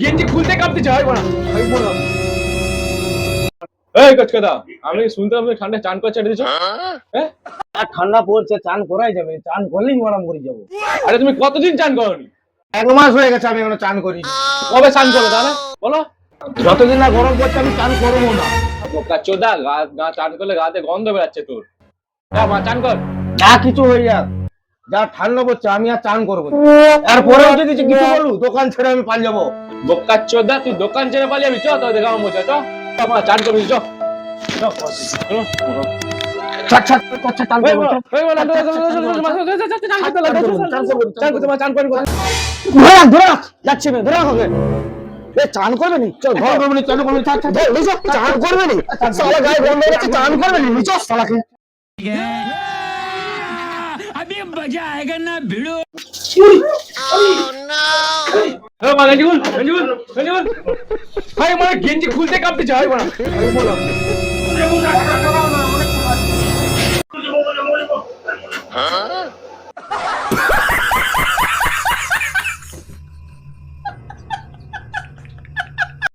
গেঞ্জি খুলতে কাঁপতেছে আমি শুনতে ঠান্ডা চান করছে হ্যাঁ আর ঠান্ডা পড়ছে, চান করাই যাবে, চান করলেই মারা মরে যাবো। আরে তুমি কতদিন চান করনি? 1 মাস হয়ে গেছে আমি এখনো চান করি। কবে চান করো দাদা বলো? যতদিন না গরম পড়ছে আমি চান করবো না। বোকা চোদা, গা চান করলে গাতে গন্ধ বেরাচ্ছে তোর। মা চান কর। যা কিছু হয়ে যাক, যা ঠান্ডা পড়ছে আমি আর চান করবো না। এরপরেও যদি কিছু বলু দোকান ছেড়ে আমি পালিয়ে যাবো। বোকা চোদা, তুই দোকান ছেড়ে পালিয়ে যাবি? চ তো দেখা মোচা চ মা চান করবি চ। যাচ্ছে না হবে। চান করবে নি? চল ঘর করবে নি, চান করবে নি, চান করবে নি, সালা গায়ে গন্ধ হচ্ছে, চান করবে নি, নিচে সালাকে। अभी मजा आएगा ना भिड़ो। গেঞ্জি খুলতে কাঁপতেছে